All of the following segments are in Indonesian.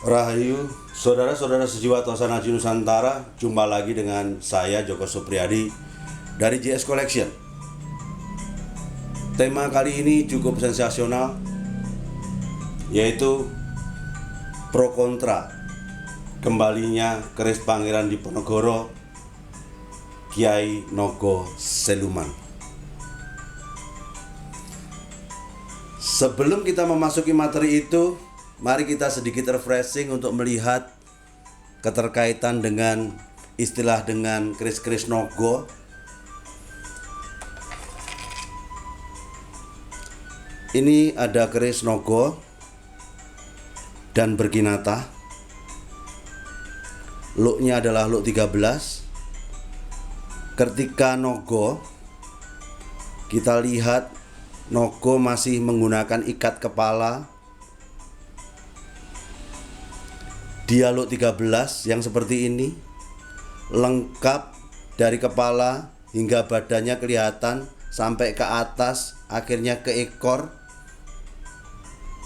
Rahayu, saudara-saudara sejiwa Tosana Haji Nusantara, jumpa lagi dengan saya Joko Supriyadi dari JS Collection. Tema kali ini cukup sensasional, yaitu pro kontra kembalinya keris Pangeran Diponegoro Kiai Nogo Seluman. Sebelum kita memasuki materi itu, mari kita sedikit refreshing untuk melihat keterkaitan dengan istilah dengan keris-keris Nogo. Ini ada keris Nogo dan berkinata. Looknya adalah look 13. Ketika Nogo, kita lihat Nogo masih menggunakan ikat kepala. Dialog 13 yang seperti ini, lengkap dari kepala hingga badannya kelihatan sampai ke atas, akhirnya ke ekor.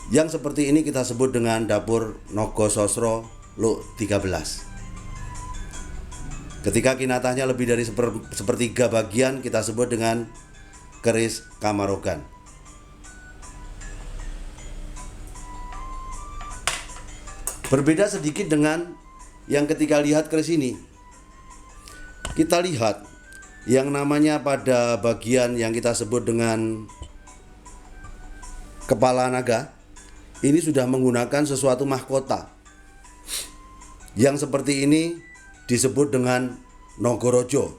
Yang seperti ini kita sebut dengan dapur Nogo Sosro Look 13. Ketika kinatanya lebih dari sepertiga bagian, kita sebut dengan keris Kamarogan. Berbeda sedikit dengan yang ketika lihat keris ini. Kita lihat yang namanya pada bagian yang kita sebut dengan kepala naga, ini sudah menggunakan sesuatu mahkota. Yang seperti ini disebut dengan Nogorojo.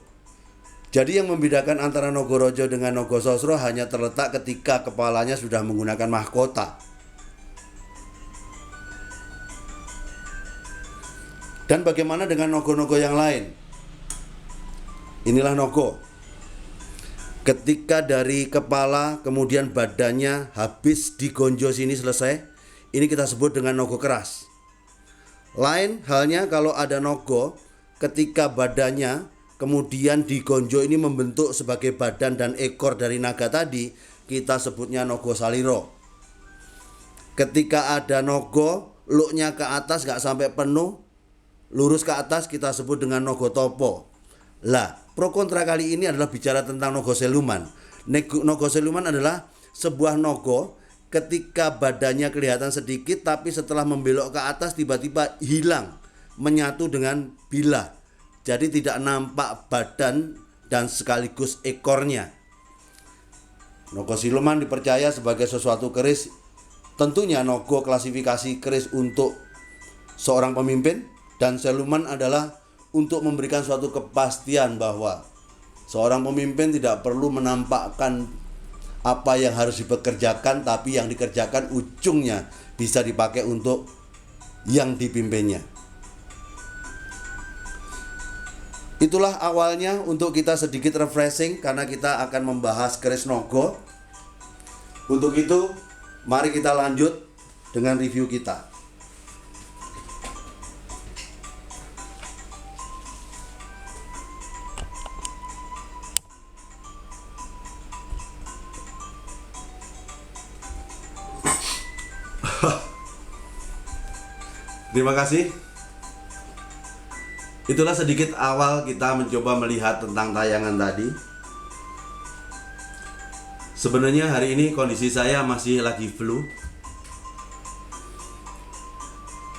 Jadi yang membedakan antara Nogorojo dengan Nogo Sosro hanya terletak ketika kepalanya sudah menggunakan mahkota. Dan bagaimana dengan Nogo-Nogo yang lain? Inilah Nogo. Ketika dari kepala kemudian badannya habis digonjo sini selesai, ini kita sebut dengan Nogo keras. Lain halnya kalau ada Nogo ketika badannya kemudian digonjo ini membentuk sebagai badan dan ekor dari naga tadi, kita sebutnya Nogo Saliro. Ketika ada Nogo, looknya ke atas gak sampai penuh, lurus ke atas, kita sebut dengan Nogo Topo. Lah, pro kontra kali ini adalah bicara tentang Nogo Seluman. Nogo Seluman adalah sebuah Nogo ketika badannya kelihatan sedikit, tapi setelah membelok ke atas tiba-tiba hilang, menyatu dengan bilah. Jadi tidak nampak badan dan sekaligus ekornya. Nogo Seluman dipercaya sebagai sesuatu keris. Tentunya Nogo klasifikasi keris untuk seorang pemimpin, dan Seluman adalah untuk memberikan suatu kepastian bahwa seorang pemimpin tidak perlu menampakkan apa yang harus dipekerjakan, tapi yang dikerjakan ujungnya bisa dipakai untuk yang dipimpinnya. Itulah awalnya untuk kita sedikit refreshing karena kita akan membahas keris Nogo. Untuk itu, mari kita lanjut dengan review kita. Terima kasih. Itulah sedikit awal kita mencoba melihat tentang tayangan tadi. Sebenarnya hari ini kondisi saya masih lagi flu.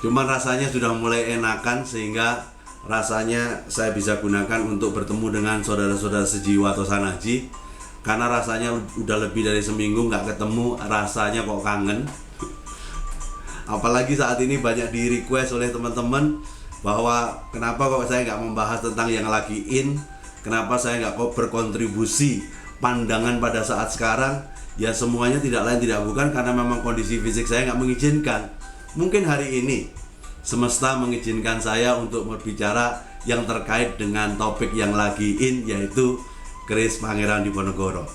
Cuman rasanya sudah mulai enakan sehingga rasanya saya bisa gunakan untuk bertemu dengan saudara-saudara sejiwa Tosana Haji. Karena rasanya udah lebih dari seminggu nggak ketemu, rasanya kok kangen. Apalagi saat ini banyak di request oleh teman-teman bahwa kenapa kok saya nggak membahas tentang yang lagi in, kenapa saya nggak kok berkontribusi pandangan pada saat sekarang. Ya semuanya tidak lain tidak bukan karena memang kondisi fisik saya nggak mengizinkan. Mungkin hari ini semesta mengizinkan saya untuk berbicara yang terkait dengan topik yang lagi in, yaitu keris Pangeran Diponegoro.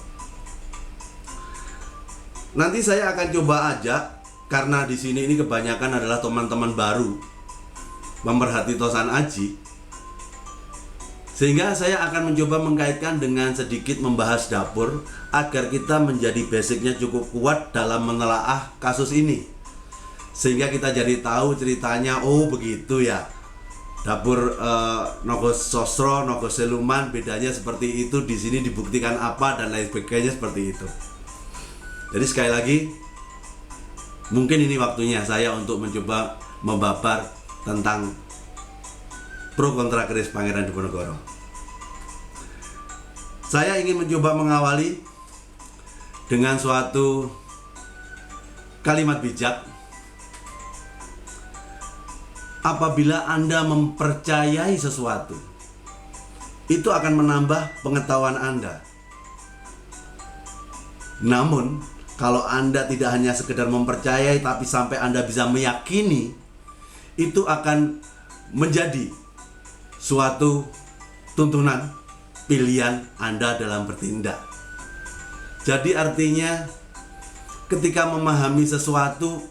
Nanti saya akan coba ajak, karena di sini ini kebanyakan adalah teman-teman baru pemerhati Tosana Haji, sehingga saya akan mencoba mengkaitkan dengan sedikit membahas dapur agar kita menjadi basicnya cukup kuat dalam menelaah kasus ini. sehingga kita jadi tahu ceritanya. Oh begitu ya, dapur Nogososro, Nogoseluman bedanya seperti itu, di sini dibuktikan apa dan lain sebagainya seperti itu. Jadi sekali lagi, mungkin ini waktunya saya untuk mencoba membabar tentang pro kontra keris Pangeran Diponegoro. Saya ingin mencoba mengawali dengan suatu kalimat bijak. Apabila Anda mempercayai sesuatu, itu akan menambah pengetahuan Anda. Namun, kalau Anda tidak hanya sekedar mempercayai, tapi sampai Anda bisa meyakini, itu akan menjadi suatu tuntunan pilihan Anda dalam bertindak. Jadi artinya, ketika memahami sesuatu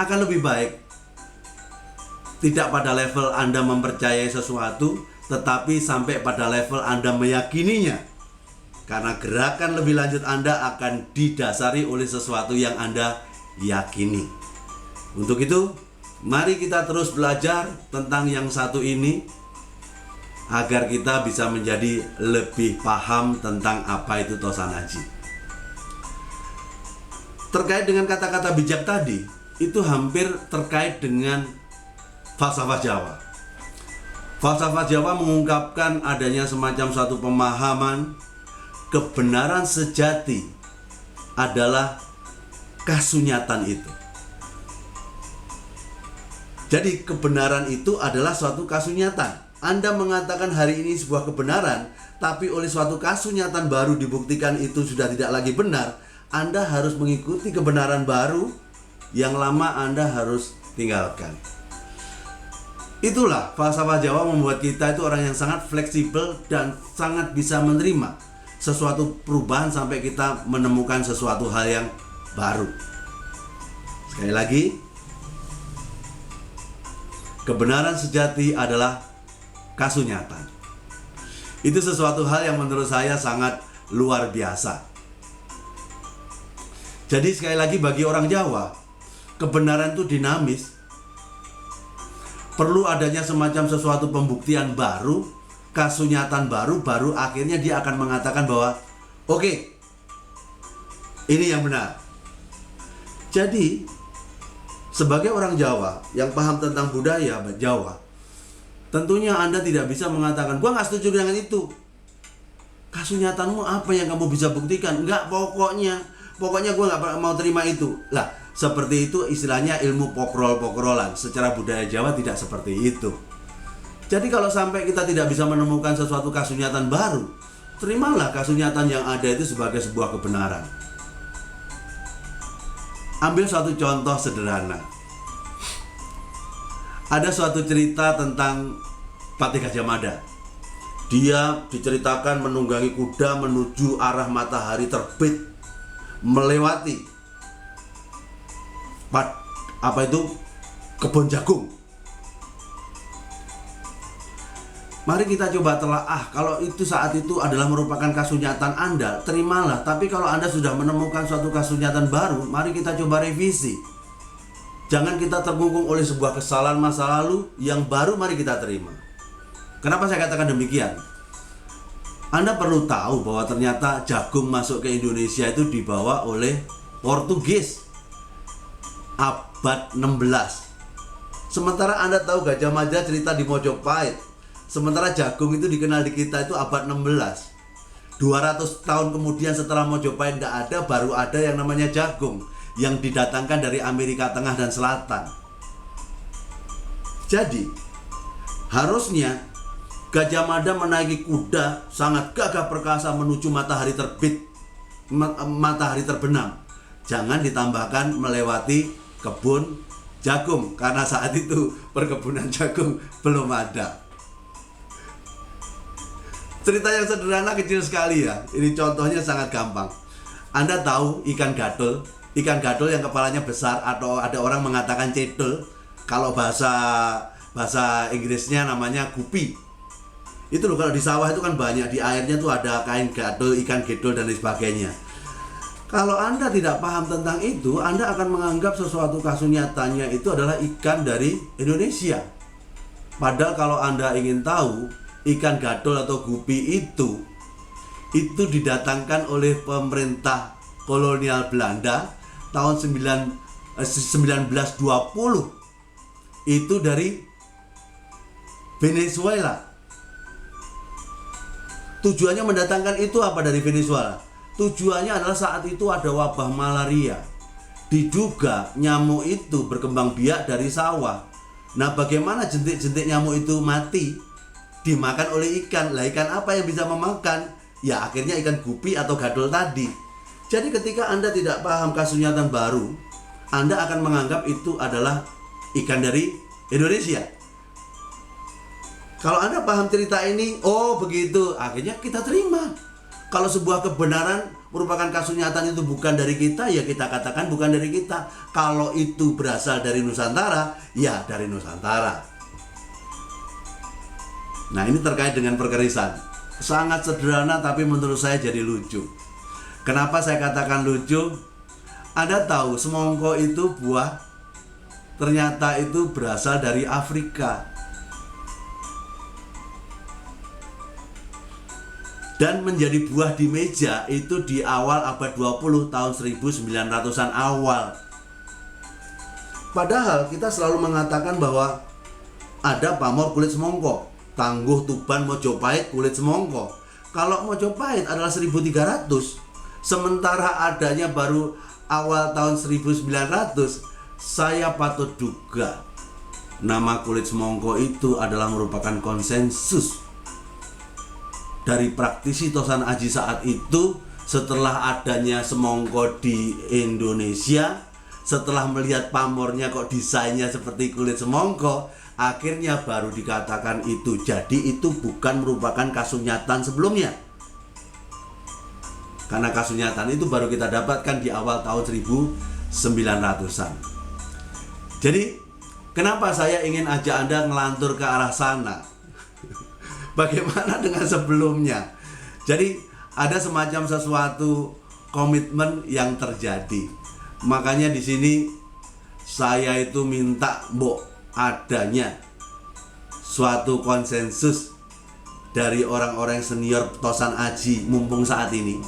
akan lebih baik tidak pada level Anda mempercayai sesuatu, tetapi sampai pada level Anda meyakininya. Karena gerakan lebih lanjut Anda akan didasari oleh sesuatu yang Anda yakini. Untuk itu, mari kita terus belajar tentang yang satu ini, agar kita bisa menjadi lebih paham tentang apa itu Tosanaji. Terkait dengan kata-kata bijak tadi, itu hampir terkait dengan falsafah Jawa. Falsafah Jawa mengungkapkan adanya semacam suatu pemahaman kebenaran sejati adalah kasunyatan itu. Jadi kebenaran itu adalah suatu kasunyatan. Anda mengatakan hari ini sebuah kebenaran, tapi oleh suatu kasunyatan baru dibuktikan itu sudah tidak lagi benar. Anda harus mengikuti kebenaran baru, yang lama Anda harus tinggalkan. Itulah falsafah Jawa membuat kita itu orang yang sangat fleksibel dan sangat bisa menerima sesuatu perubahan sampai kita menemukan sesuatu hal yang baru. Sekali lagi, kebenaran sejati adalah kasunyatan. Itu sesuatu hal yang menurut saya sangat luar biasa. Jadi sekali lagi, bagi orang Jawa, kebenaran itu dinamis. Perlu adanya semacam sesuatu pembuktian baru, kasunyatan baru, baru akhirnya dia akan mengatakan bahwa oke, ini yang benar. Jadi sebagai orang Jawa yang paham tentang budaya Jawa, tentunya Anda tidak bisa mengatakan, gua nggak setuju dengan itu. Kasunyatanmu apa yang kamu bisa buktikan? Enggak, pokoknya gua nggak mau terima itu. Lah, seperti itu istilahnya ilmu pokrol-pokrolan. Secara budaya Jawa tidak seperti itu. Jadi kalau sampai kita tidak bisa menemukan sesuatu kasunyatan baru, terimalah kasunyatan yang ada itu sebagai sebuah kebenaran. Ambil suatu contoh sederhana. Ada suatu cerita tentang Patih Gajah Mada. Dia diceritakan menunggangi kuda menuju arah matahari terbit, melewati kebun jagung. Mari kita coba telaah, kalau itu saat itu adalah merupakan kasunyatan Anda, terimalah. Tapi kalau Anda sudah menemukan suatu kasunyatan baru, mari kita coba revisi. Jangan kita terkungkung oleh sebuah kesalahan masa lalu, yang baru mari kita terima. Kenapa saya katakan demikian? Anda perlu tahu bahwa ternyata jagung masuk ke Indonesia itu dibawa oleh Portugis abad 16. Sementara Anda tahu Gajah Mada cerita di Mojopahit. Sementara jagung itu dikenal di kita itu abad 16. 200 tahun kemudian setelah Mojopahit tidak ada, baru ada yang namanya jagung yang didatangkan dari Amerika Tengah dan Selatan. Jadi harusnya Gajah Mada menaiki kuda sangat gagah perkasa menuju matahari terbit, matahari terbenam. Jangan ditambahkan melewati kebun jagung, karena saat itu perkebunan jagung belum ada. Cerita yang sederhana kecil sekali ya. Ini contohnya sangat gampang. Anda tahu ikan gadul yang kepalanya besar, atau ada orang mengatakan cedul. Kalau bahasa Inggrisnya namanya guppy. Itu loh, kalau di sawah itu kan banyak, di airnya tuh ada kain gadul, ikan gedul dan lain sebagainya. Kalau Anda tidak paham tentang itu, Anda akan menganggap sesuatu kasunyatannya itu adalah ikan dari Indonesia. Padahal kalau Anda ingin tahu, ikan gadol atau gupi itu didatangkan oleh pemerintah kolonial Belanda tahun 1920. Itu dari Venezuela. Tujuannya mendatangkan itu apa dari Venezuela? Tujuannya adalah saat itu ada wabah malaria. Diduga nyamuk itu berkembang biak dari sawah. Nah, bagaimana jentik-jentik nyamuk itu mati? Dimakan oleh ikan. Lah, ikan apa yang bisa memakan? Ya, akhirnya ikan gupi atau gadol tadi. Jadi ketika Anda tidak paham kasunyatan baru, Anda akan menganggap itu adalah ikan dari Indonesia. Kalau Anda paham cerita ini, oh begitu, akhirnya kita terima. Kalau sebuah kebenaran merupakan kasunyatan itu bukan dari kita, ya kita katakan bukan dari kita. Kalau itu berasal dari Nusantara, ya dari Nusantara. Nah, ini terkait dengan perkerisan. Sangat sederhana tapi menurut saya jadi lucu. Kenapa saya katakan lucu? Anda tahu semongko itu buah, ternyata itu berasal dari Afrika. Dan menjadi buah di meja itu di awal abad 20, tahun 1900-an awal. Padahal kita selalu mengatakan bahwa ada pamor kulit semongko, Tangguh, Tuban, Mojopahit kulit semongko. Kalau Mojopahit adalah 1300, sementara adanya baru awal tahun 1900, saya patut duga nama kulit semongko itu adalah merupakan konsensus dari praktisi Tosan Aji saat itu. Setelah adanya semongko di Indonesia, setelah melihat pamornya kok desainnya seperti kulit semongko, akhirnya baru dikatakan itu. Jadi itu bukan merupakan kasunyatan sebelumnya, karena kasunyatan itu baru kita dapatkan di awal tahun 1900-an. Jadi kenapa saya ingin ajak Anda ngelantur ke arah sana? Bagaimana dengan sebelumnya? Jadi ada semacam sesuatu komitmen yang terjadi. Makanya di sini saya itu minta adanya suatu konsensus dari orang-orang senior Tosan Aji mumpung saat ini.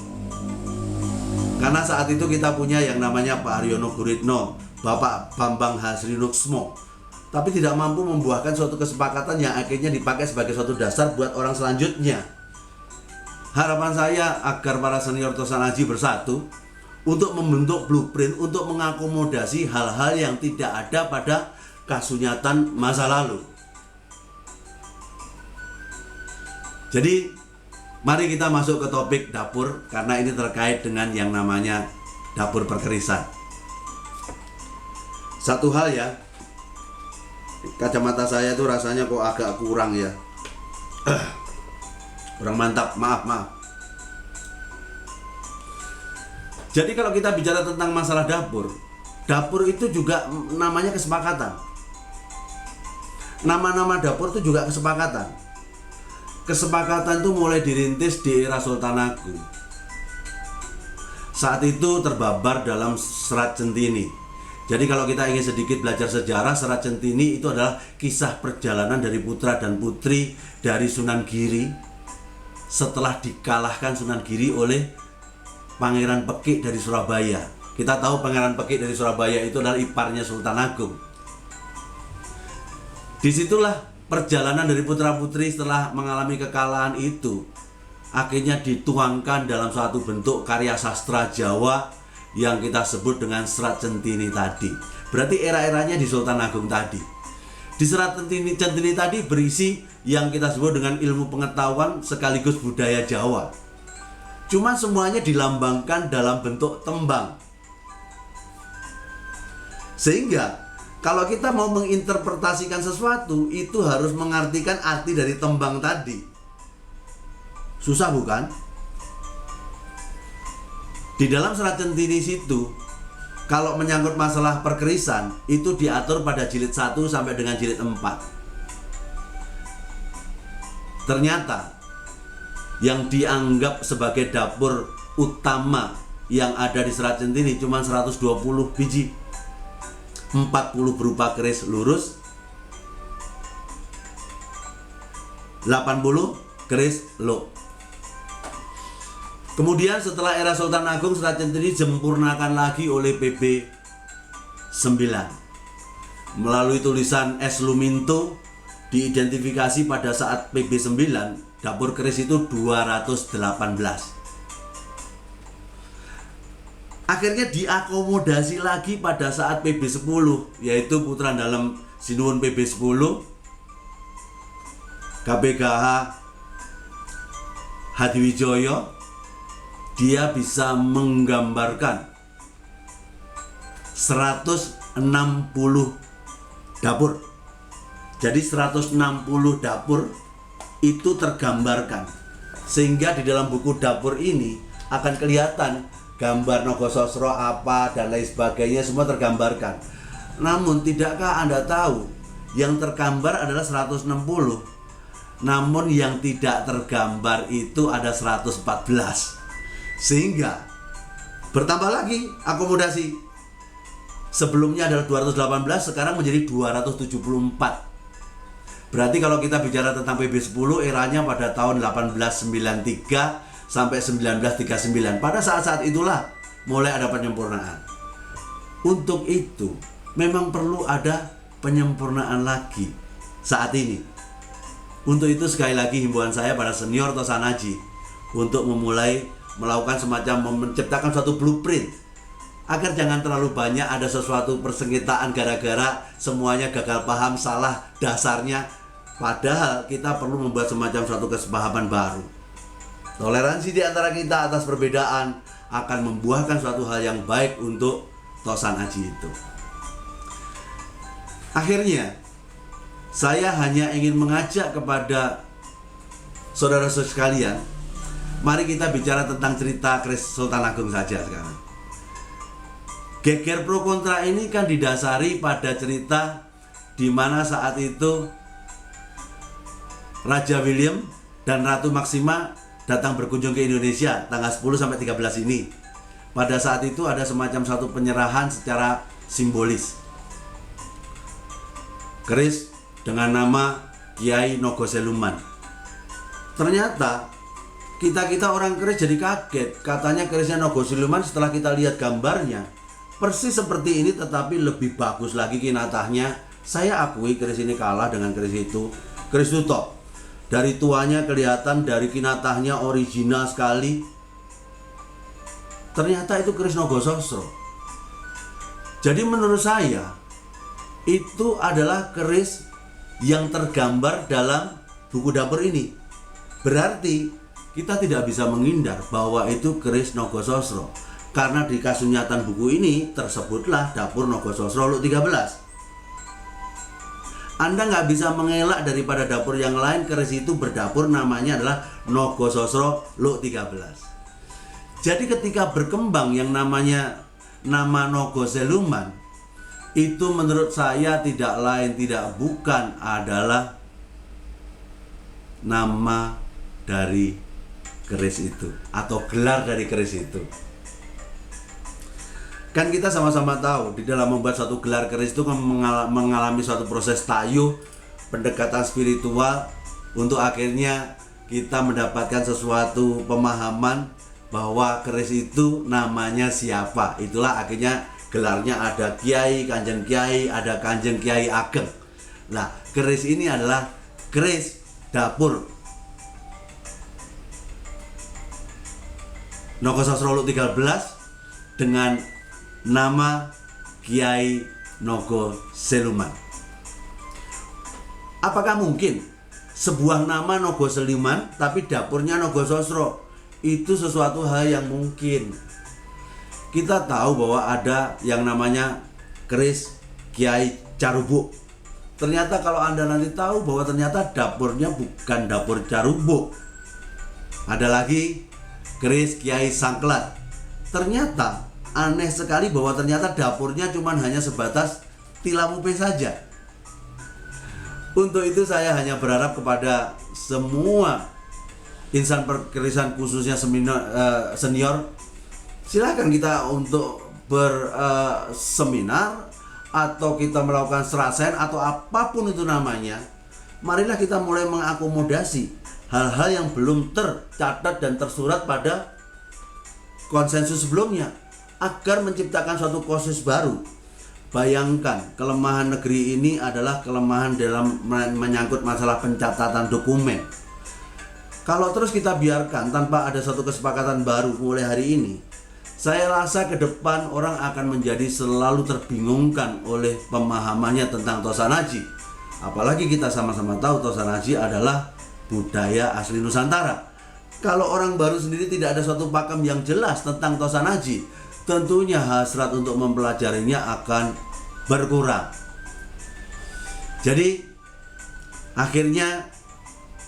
Karena saat itu kita punya yang namanya Pak Haryono Guritno, Bapak Bambang Hasrinuksmo, tapi tidak mampu membuahkan suatu kesepakatan yang akhirnya dipakai sebagai suatu dasar buat orang selanjutnya. Harapan saya agar para senior Tosan Aji bersatu untuk membentuk blueprint untuk mengakomodasi hal-hal yang tidak ada pada kasunyatan masa lalu. Jadi mari kita masuk ke topik dapur, karena ini terkait dengan yang namanya dapur perkerisan. Satu hal ya, kacamata saya tuh rasanya kok agak kurang ya. Kurang mantap, maaf. Jadi kalau kita bicara tentang masalah dapur itu juga namanya kesepakatan. Nama-nama dapur itu juga kesepakatan. Kesepakatan itu mulai dirintis di era Sultan Agung. Saat itu terbabar dalam Serat Centini. Jadi kalau kita ingin sedikit belajar sejarah, Serat Centini itu adalah kisah perjalanan dari putra dan putri dari Sunan Giri setelah dikalahkan Sunan Giri oleh Pangeran Pekik dari Surabaya. Kita tahu Pangeran Pekik dari Surabaya itu adalah iparnya Sultan Agung. Disitulah perjalanan dari putra-putri setelah mengalami kekalahan itu akhirnya dituangkan dalam suatu bentuk karya sastra Jawa yang kita sebut dengan Serat Centini tadi. Berarti era-eranya di Sultan Agung tadi. Di Serat Centini tadi berisi yang kita sebut dengan ilmu pengetahuan sekaligus budaya Jawa. Cuma semuanya dilambangkan dalam bentuk tembang. Sehingga kalau kita mau menginterpretasikan sesuatu, itu harus mengartikan arti dari tembang tadi. Susah bukan? Di dalam Serat Centini situ, kalau menyangkut masalah perkerisan, itu diatur pada jilid 1 sampai dengan jilid 4. Ternyata yang dianggap sebagai dapur utama yang ada di serat centini cuma 120 biji. 40 berupa keris lurus, 80 keris lo. Kemudian setelah era Sultan Agung, serat centini disempurnakan lagi oleh PB 9 melalui tulisan S. Luminto. Diidentifikasi pada saat PB 9 dapur keris itu 218. Akhirnya diakomodasi lagi pada saat PB 10, yaitu putra dalam Sinuwun PB 10 KPKH Hadiwijoyo. Dia bisa menggambarkan 160 dapur. Jadi 160 dapur itu tergambarkan, sehingga di dalam buku dapur ini akan kelihatan gambar Nogososro apa dan lain sebagainya, semua tergambarkan. Namun tidakkah Anda tahu yang tergambar adalah 160, namun yang tidak tergambar itu ada 114, sehingga bertambah lagi akomodasi. Sebelumnya adalah 218, sekarang menjadi 274. Berarti kalau kita bicara tentang PB 10, eranya pada tahun 1893 sampai 1939. Pada saat-saat itulah mulai ada penyempurnaan. Untuk itu memang perlu ada penyempurnaan lagi saat ini. Untuk itu sekali lagi himbauan saya pada senior Tosan Aji untuk memulai melakukan semacam menciptakan suatu blueprint, agar jangan terlalu banyak ada sesuatu persengketaan gara-gara semuanya gagal paham, salah dasarnya. Padahal kita perlu membuat semacam suatu kesepahaman baru. Toleransi di antara kita atas perbedaan akan membuahkan suatu hal yang baik untuk Tosan Aji itu. Akhirnya, saya hanya ingin mengajak kepada saudara-saudara sekalian, mari kita bicara tentang cerita keris Sultan Agung saja sekarang. Geger pro kontra ini kan didasari pada cerita di mana saat itu Raja William dan Ratu Maksima datang berkunjung ke Indonesia tanggal 10 sampai 13 ini. Pada saat itu ada semacam satu penyerahan secara simbolis. Keris dengan nama Kiai Nogoseluman. Ternyata kita orang keris jadi kaget. Katanya kerisnya Nogoseluman, setelah kita lihat gambarnya persis seperti ini, tetapi lebih bagus lagi kinatahnya. Saya akui keris ini kalah dengan keris itu. Keris itu top. Dari tuanya kelihatan, dari kinatahnya original sekali. Ternyata itu keris Nogososro. Jadi menurut saya itu adalah keris yang tergambar dalam buku dapur ini. Berarti kita tidak bisa menghindar bahwa itu keris Nogososro, karena di kasunyatan buku ini tersebutlah dapur Nogososro Luk 13. Anda nggak bisa mengelak daripada dapur yang lain, keris itu berdapur namanya adalah Nogososro Luk 13. Jadi ketika berkembang yang namanya nama Nogoseluman, itu menurut saya tidak lain tidak bukan adalah nama dari keris itu atau gelar dari keris itu. Kan kita sama-sama tahu di dalam membuat suatu gelar keris itu mengalami suatu proses tayuh, pendekatan spiritual, untuk akhirnya kita mendapatkan sesuatu pemahaman bahwa keris itu namanya siapa. Itulah akhirnya gelarnya ada Kiai, Kanjeng Kiai, ada Kanjeng Kiai Ageng. Nah, keris ini adalah keris dapur Nogososro Luk 13 dengan nama Kiai Nogoseluman. Apakah mungkin sebuah nama Nogoseluman tapi dapurnya Nogososro? Itu sesuatu hal yang mungkin. Kita tahu bahwa ada yang namanya keris Kiai Carubuk. Ternyata kalau Anda nanti tahu bahwa ternyata dapurnya bukan dapur Carubuk. Ada lagi keris Kiai Sangklat. Ternyata aneh sekali bahwa ternyata dapurnya cuma hanya sebatas Tilamupe saja. Untuk itu saya hanya berharap kepada semua insan perkerisan khususnya senior, Silakan kita untuk berseminar atau kita melakukan serasen atau apapun itu namanya. Marilah kita mulai mengakomodasi hal-hal yang belum tercatat dan tersurat pada konsensus sebelumnya agar menciptakan suatu konsensus baru. Bayangkan, kelemahan negeri ini adalah kelemahan dalam menyangkut masalah pencatatan dokumen. Kalau terus kita biarkan tanpa ada suatu kesepakatan baru mulai hari ini, saya rasa ke depan orang akan menjadi selalu terbingungkan oleh pemahamannya tentang Tosanaji. Apalagi kita sama-sama tahu Tosanaji adalah budaya asli Nusantara. Kalau orang baru sendiri tidak ada suatu pakem yang jelas tentang Tosanaji, tentunya hasrat untuk mempelajarinya akan berkurang. Jadi akhirnya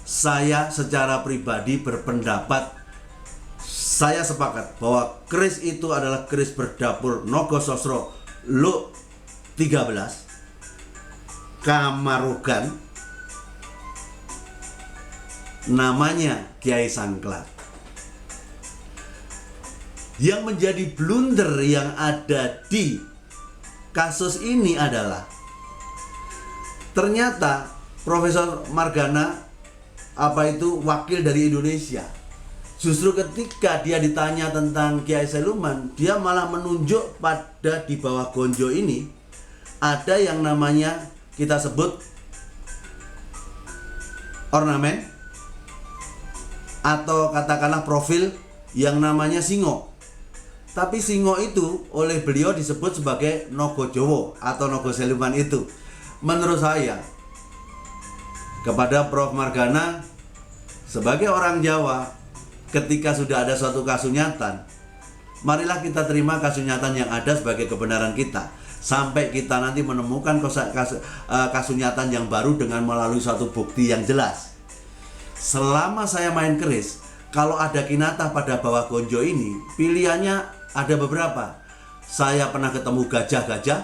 saya secara pribadi berpendapat, saya sepakat bahwa keris itu adalah keris berdapur Nogososro Luk 13 Kamarogan, namanya Kiai Sangklat. Yang menjadi blunder yang ada di kasus ini adalah ternyata Profesor Margana wakil dari Indonesia. Justru ketika dia ditanya tentang Kiai Seluman, dia malah menunjuk pada di bawah gonjo ini ada yang namanya kita sebut ornamen atau katakanlah profil yang namanya singo. Tapi singo itu oleh beliau disebut sebagai Nogo Jowo atau Nogo Seluman itu. Menurut saya, kepada Prof. Margana sebagai orang Jawa, ketika sudah ada suatu kasunyatan, marilah kita terima kasunyatan yang ada sebagai kebenaran kita, sampai kita nanti menemukan kasunyatan yang baru dengan melalui suatu bukti yang jelas. Selama saya main keris, kalau ada kinatah pada bawah gonjo ini, pilihannya ada beberapa. Saya pernah ketemu gajah-gajah,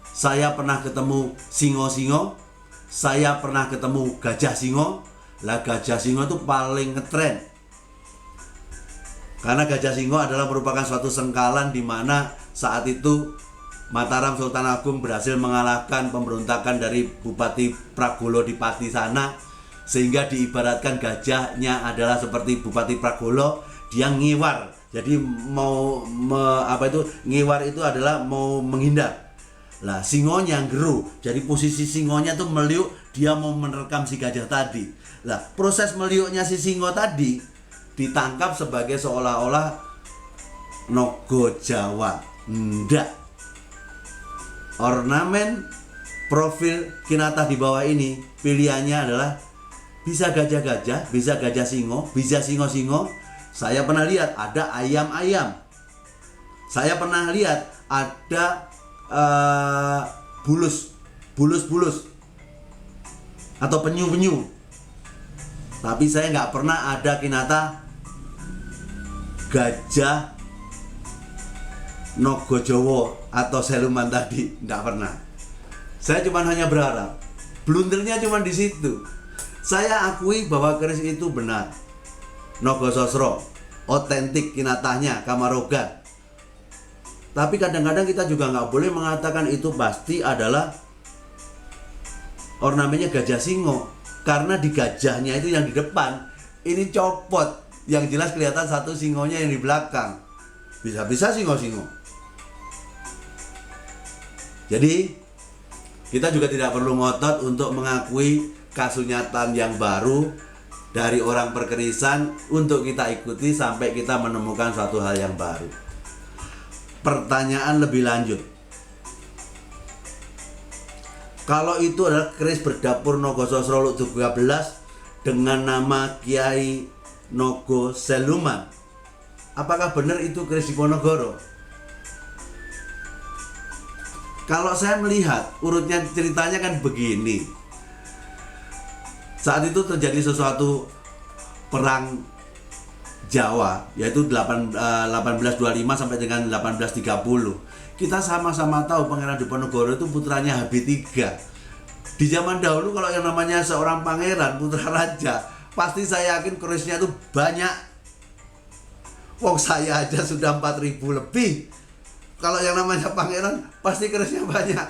saya pernah ketemu singo-singo, saya pernah ketemu gajah singo. Lah gajah singo itu paling ngetren, karena gajah singo adalah merupakan suatu sengkalan di mana saat itu Mataram Sultan Agung berhasil mengalahkan pemberontakan dari Bupati Pragolo di Pati sana, sehingga diibaratkan gajahnya adalah seperti Bupati Pragolo, dia ngiwar. Jadi ngiwar itu adalah mau menghindar. Lah singonya geru, jadi posisi singonya tuh meliuk, dia mau menerkam si gajah tadi. Lah proses meliuknya si singo tadi ditangkap sebagai seolah-olah Nogo Jawa. Ndak. Ornamen profil kinatah di bawah ini pilihannya adalah bisa gajah-gajah, bisa gajah singo, bisa singo-singo. Saya pernah lihat ada ayam-ayam. Saya pernah lihat ada bulus atau penyu-penyu. Tapi saya nggak pernah ada kinatah gajah Nogo Jowo atau Seluman tadi, nggak pernah. Saya cuma hanya berharap. Blundernya cuma di situ. Saya akui bahwa keris itu benar, Nogososro, otentik kinatahnya Kamarogan. Tapi kadang-kadang kita juga nggak boleh mengatakan itu pasti adalah ornamennya gajah singo, karena di gajahnya itu yang di depan ini copot, yang jelas kelihatan satu singonya yang di belakang. Bisa-bisa singo-singo. Jadi kita juga tidak perlu ngotot untuk mengakui kasunyatan yang baru dari orang perkerisan untuk kita ikuti sampai kita menemukan suatu hal yang baru. Pertanyaan lebih lanjut, kalau itu adalah keris berdapur Nogososro Luk 13 dengan nama Kiai Nogo Seluman, apakah benar itu keris Diponegoro? Kalau saya melihat urutnya ceritanya kan begini. Saat itu terjadi sesuatu perang Jawa, yaitu 1825 sampai dengan 1830. Kita sama-sama tahu Pangeran Diponegoro itu putranya Habitiga. Di zaman dahulu kalau yang namanya seorang pangeran, putra raja, pasti saya yakin kerisnya itu banyak. Wong saya aja sudah 4.000 lebih. Kalau yang namanya pangeran pasti kerisnya banyak.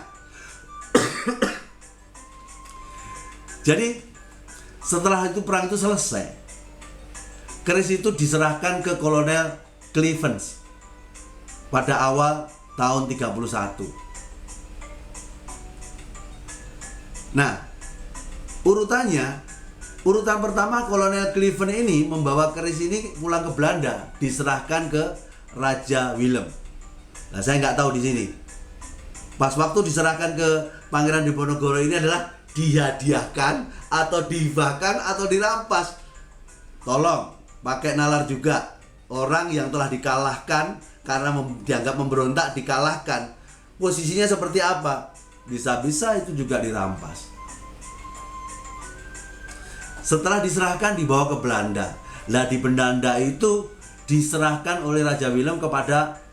Jadi setelah itu perang itu selesai, keris itu diserahkan ke Kolonel Clevens pada awal tahun 31. Nah, urutan pertama Kolonel Cleveland ini membawa keris ini pulang ke Belanda, diserahkan ke Raja Willem. Nah, saya nggak tahu di sini. Pas waktu diserahkan ke Pangeran Diponegoro ini adalah dihadiahkan atau dihibahkan atau dirampas. Tolong pakai nalar juga. Orang yang telah dikalahkan karena dianggap memberontak dikalahkan, posisinya seperti apa? Bisa-bisa itu juga dirampas. Setelah diserahkan dibawa ke Belanda. Lah di Belanda itu diserahkan oleh Raja Willem kepada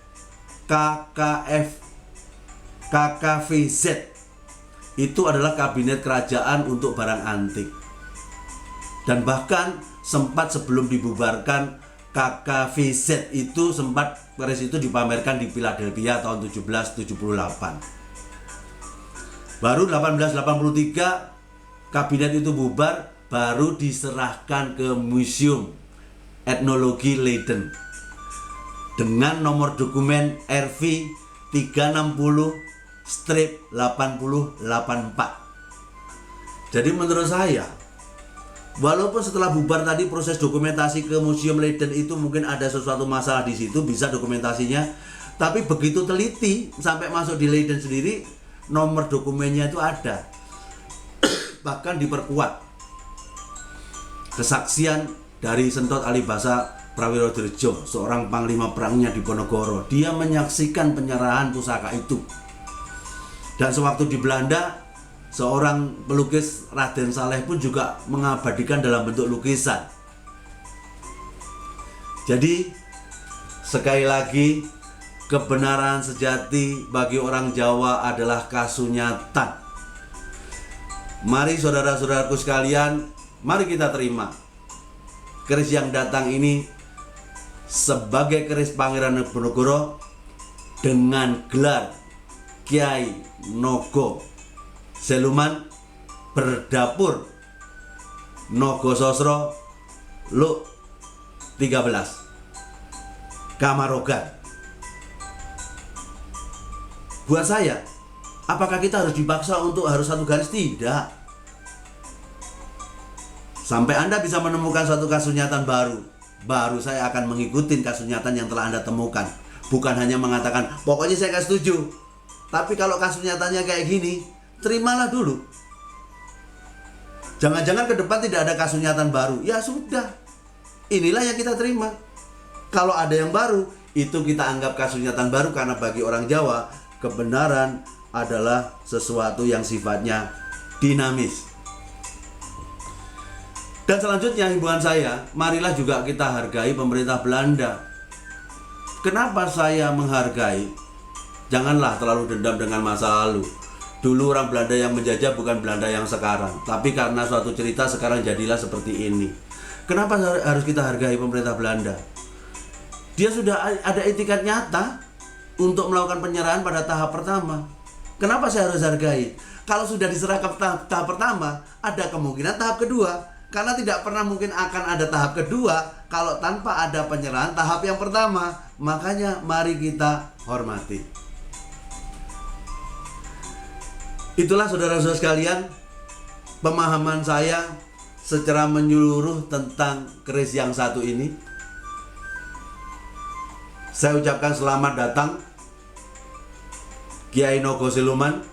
KKVZ. Itu adalah kabinet kerajaan untuk barang antik. Dan bahkan sempat sebelum dibubarkan KKVZ itu sempat keris itu dipamerkan di Philadelphia tahun 1778. Baru 1883 kabinet itu bubar, baru diserahkan ke Museum Etnologi Leiden dengan nomor dokumen RV 360-8084. Jadi menurut saya, walaupun setelah bubar tadi proses dokumentasi ke Museum Leiden itu mungkin ada sesuatu masalah di situ, bisa dokumentasinya, tapi begitu teliti sampai masuk di Leiden sendiri, nomor dokumennya itu ada. Bahkan diperkuat kesaksian dari Sentot Alibasa Prawirodirjo, seorang panglima perangnya Diponegoro. Dia menyaksikan penyerahan pusaka itu. Dan sewaktu di Belanda, seorang pelukis Raden Saleh pun juga mengabadikan dalam bentuk lukisan. Jadi sekali lagi, kebenaran sejati bagi orang Jawa adalah kasunyatan. Mari saudara-saudaraku sekalian, mari kita terima keris yang datang ini sebagai keris Pangeran Diponegoro dengan gelar Kiai Nogo Seluman Berdapur Nogososro Luk 13 Kamarogan. Buat saya, apakah kita harus dipaksa untuk harus satu garis? Tidak. Sampai Anda bisa menemukan suatu kasunyatan baru saya akan mengikuti kasunyatan yang telah Anda temukan. Bukan hanya mengatakan, pokoknya saya gak setuju. Tapi kalau kasunyatannya kayak gini, terimalah dulu. Jangan-jangan ke depan tidak ada kasunyatan baru. Ya sudah, inilah yang kita terima. Kalau ada yang baru, itu kita anggap kasunyatan baru. Karena bagi orang Jawa, kebenaran adalah sesuatu yang sifatnya dinamis. Dan selanjutnya himbauan saya, marilah juga kita hargai pemerintah Belanda. Kenapa saya menghargai? Janganlah terlalu dendam dengan masa lalu. Dulu orang Belanda yang menjajah bukan Belanda yang sekarang, tapi karena suatu cerita sekarang jadilah seperti ini. Kenapa harus kita hargai pemerintah Belanda? Dia sudah ada etikat nyata untuk melakukan penyerahan pada tahap pertama. Kenapa saya harus hargai? Kalau sudah diserahkan tahap pertama, ada kemungkinan tahap kedua. Karena tidak pernah mungkin akan ada tahap kedua kalau tanpa ada penyerahan tahap yang pertama. Makanya mari kita hormati. Itulah saudara-saudara sekalian, pemahaman saya secara menyeluruh tentang keris yang satu ini. Saya ucapkan selamat datang Kiai Nogo Seluman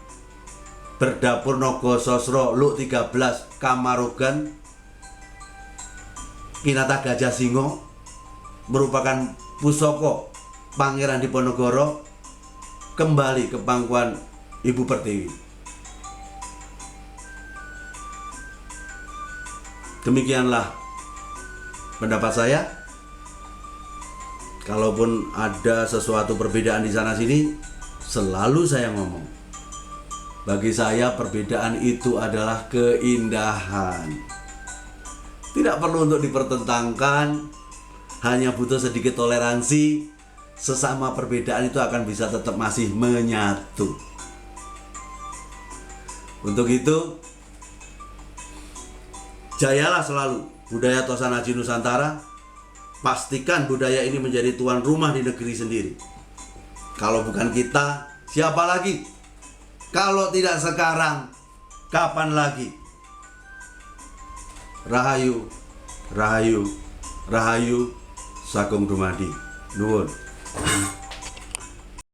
Berdapur Nogososro Luk 13 Kamarogan Kinata Gajah Singo, merupakan pusoko Pangeran Diponegoro, kembali ke pangkuan Ibu Pertiwi. Demikianlah pendapat saya. Kalaupun ada sesuatu perbedaan di sana sini, selalu saya ngomong, bagi saya perbedaan itu adalah keindahan. Tidak perlu untuk dipertentangkan, hanya butuh sedikit toleransi, sesama perbedaan itu akan bisa tetap masih menyatu. Untuk itu, jayalah selalu budaya Tosan Haji Nusantara. Pastikan budaya ini menjadi tuan rumah di negeri sendiri. Kalau bukan kita, siapa lagi? Kalau tidak sekarang, kapan lagi? Rahayu, Rahayu, Rahayu, Sagung Dumadi. Nuwun.